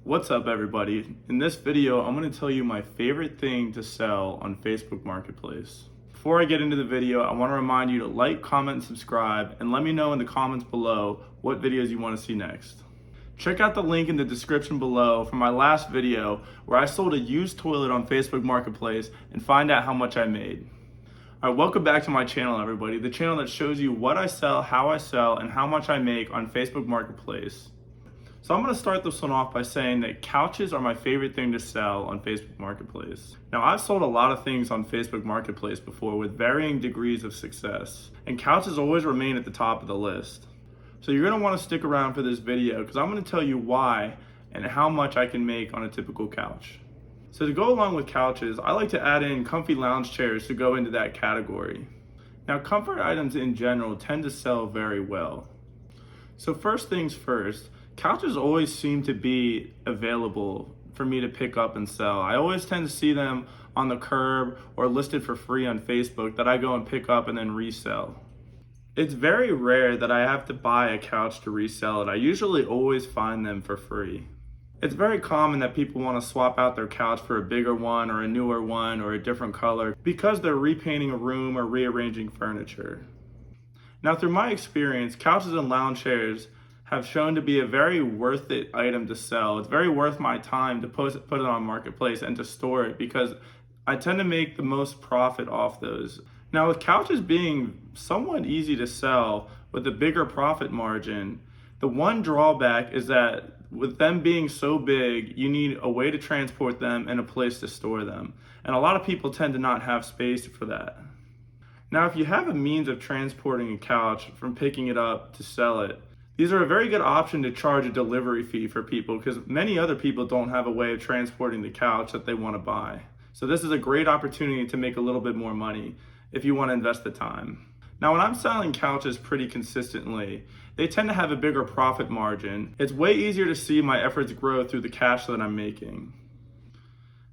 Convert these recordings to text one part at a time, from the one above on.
What's up, everybody? In this video, I'm going to tell you my favorite thing to sell on Facebook Marketplace. Before I get into the video, I want to remind you to like, comment, and subscribe, and let me know in the comments below what videos you want to see next. Check out the link in the description below for my last video where I sold a used toilet on Facebook Marketplace and find out how much I made. Alright, welcome back to my channel, everybody. The channel that shows you what I sell, how I sell, and how much I make on Facebook Marketplace. So I'm going to start this one off by saying that couches are my favorite thing to sell on Facebook Marketplace. Now, I've sold a lot of things on Facebook Marketplace before with varying degrees of success, and couches always remain at the top of the list. So you're going to want to stick around for this video because I'm going to tell you why and how much I can make on a typical couch. So to go along with couches, I like to add in comfy lounge chairs to go into that category. Now, comfort items in general tend to sell very well. So first things first, couches always seem to be available for me to pick up and sell. I always tend to see them on the curb or listed for free on Facebook that I go and pick up and then resell. It's very rare that I have to buy a couch to resell it. I usually always find them for free. It's very common that people want to swap out their couch for a bigger one or a newer one or a different color because they're repainting a room or rearranging furniture. Now, through my experience, couches and lounge chairs have shown to be a very worth it item to sell. It's very worth my time to put it on Marketplace and to store it because I tend to make the most profit off those. Now, with couches being somewhat easy to sell with a bigger profit margin, the one drawback is that with them being so big, you need a way to transport them and a place to store them. And a lot of people tend to not have space for that. Now, if you have a means of transporting a couch from picking it up to sell it, these are a very good option to charge a delivery fee for people because many other people don't have a way of transporting the couch that they want to buy. So this is a great opportunity to make a little bit more money if you want to invest the time. Now, when I'm selling couches pretty consistently, they tend to have a bigger profit margin. It's way easier to see my efforts grow through the cash that I'm making.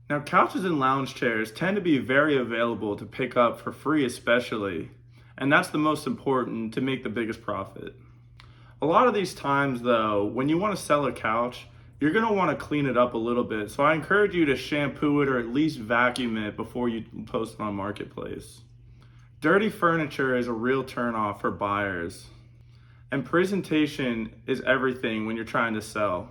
Now, couches and lounge chairs tend to be very available to pick up for free especially, and that's the most important to make the biggest profit. A lot of these times though, when you want to sell a couch, you're going to want to clean it up a little bit. So I encourage you to shampoo it or at least vacuum it before you post it on Marketplace. Dirty furniture is a real turnoff for buyers. And presentation is everything when you're trying to sell.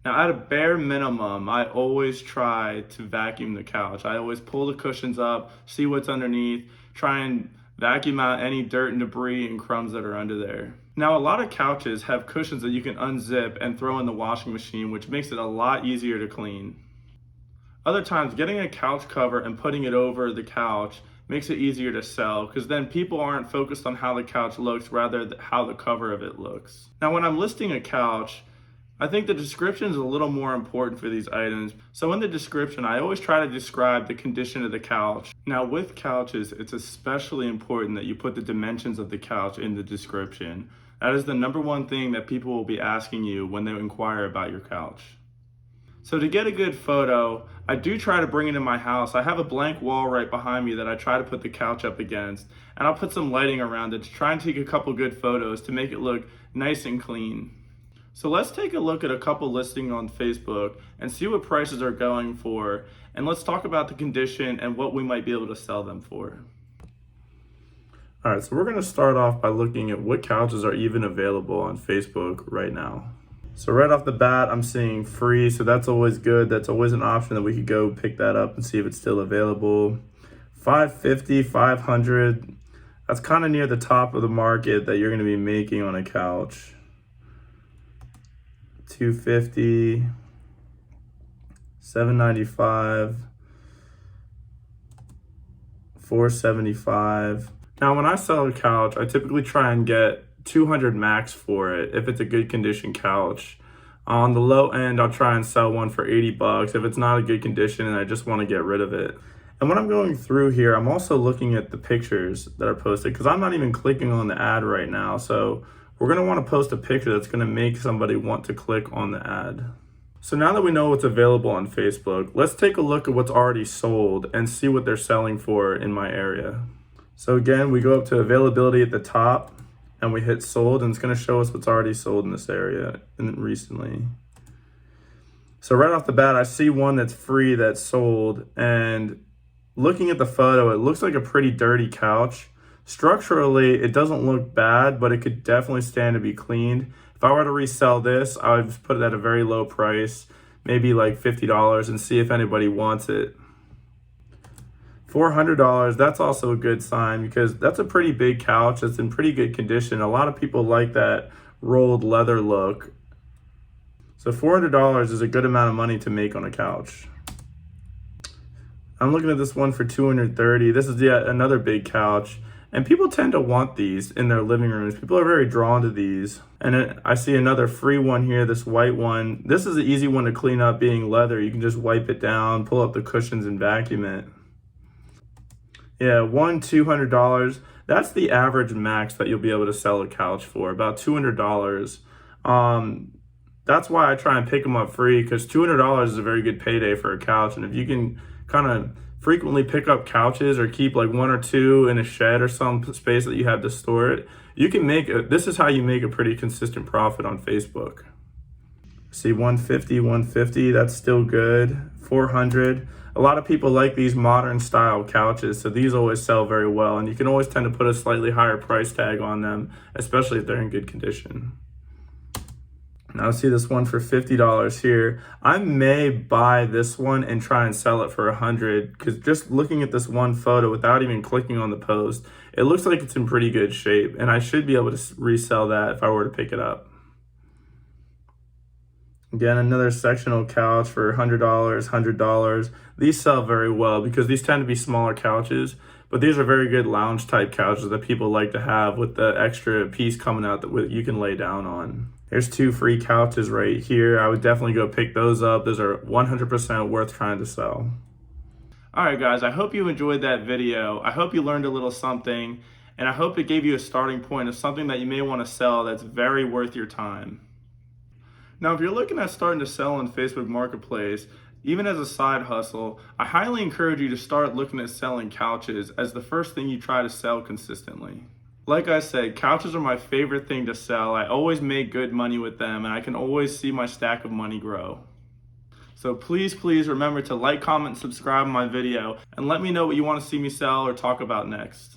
Now, at a bare minimum, I always try to vacuum the couch. I always pull the cushions up, see what's underneath, try and vacuum out any dirt and debris and crumbs that are under there. Now, a lot of couches have cushions that you can unzip and throw in the washing machine, which makes it a lot easier to clean. Other times, getting a couch cover and putting it over the couch makes it easier to sell because then people aren't focused on how the couch looks, rather how the cover of it looks. Now, when I'm listing a couch, I think the description is a little more important for these items. So in the description, I always try to describe the condition of the couch. Now, with couches, it's especially important that you put the dimensions of the couch in the description. That is the number one thing that people will be asking you when they inquire about your couch. So to get a good photo, I do try to bring it in my house. I have a blank wall right behind me that I try to put the couch up against, and I'll put some lighting around it to try and take a couple good photos to make it look nice and clean. So let's take a look at a couple listings on Facebook and see what prices are going for, and let's talk about the condition and what we might be able to sell them for. All right, so we're gonna start off by looking at what couches are even available on Facebook right now. So right off the bat, I'm seeing free, so that's always good. That's always an option that we could go pick that up and see if it's still available. $550, $500, that's kind of near the top of the market that you're gonna be making on a couch. $250, $795, $475. Now, when I sell a couch, I typically try and get $200 max for it if it's a good condition couch. On the low end, I'll try and sell one for $80 if it's not a good condition and I just want to get rid of it. And when I'm going through here, I'm also looking at the pictures that are posted because I'm not even clicking on the ad right now. So we're going to want to post a picture that's going to make somebody want to click on the ad. So now that we know what's available on Facebook, let's take a look at what's already sold and see what they're selling for in my area. So again, we go up to availability at the top and we hit sold, and it's going to show us what's already sold in this area recently. So right off the bat, I see one that's free that's sold, and looking at the photo, it looks like a pretty dirty couch. Structurally, it doesn't look bad, but it could definitely stand to be cleaned. If I were to resell this, I would just put it at a very low price, maybe like $50, and see if anybody wants it. $400, that's also a good sign because that's a pretty big couch. It's in pretty good condition. A lot of people like that rolled leather look. So $400 is a good amount of money to make on a couch. I'm looking at this one for $230. This is yet another big couch. And people tend to want these in their living rooms. People are very drawn to these. And I see another free one here, this white one. This is an easy one to clean up being leather. You can just wipe it down, pull up the cushions and vacuum it. Yeah, $200. That's the average max that you'll be able to sell a couch for, about $200. That's why I try and pick them up free, because $200 is a very good payday for a couch. And if you can kind of frequently pick up couches or keep like one or two in a shed or some space that you have to store it, you can this is how you make a pretty consistent profit on Facebook. See, $150, that's still good. $400. A lot of people like these modern style couches, so these always sell very well, and you can always tend to put a slightly higher price tag on them, especially if they're in good condition. Now I see this one for $50 here. I may buy this one and try and sell it for $100, because just looking at this one photo without even clicking on the post, it looks like it's in pretty good shape, and I should be able to resell that if I were to pick it up. Again, another sectional couch for $100, $100. These sell very well because these tend to be smaller couches, but these are very good lounge type couches that people like to have with the extra piece coming out that you can lay down on. There's 2 free couches right here. I would definitely go pick those up. Those are 100% worth trying to sell. All right, guys, I hope you enjoyed that video. I hope you learned a little something, and I hope it gave you a starting point of something that you may want to sell that's very worth your time. Now, if you're looking at starting to sell on Facebook Marketplace, even as a side hustle, I highly encourage you to start looking at selling couches as the first thing you try to sell consistently. Like I said, couches are my favorite thing to sell. I always make good money with them, and I can always see my stack of money grow. So please remember to like, comment, and subscribe on my video, and let me know what you want to see me sell or talk about next.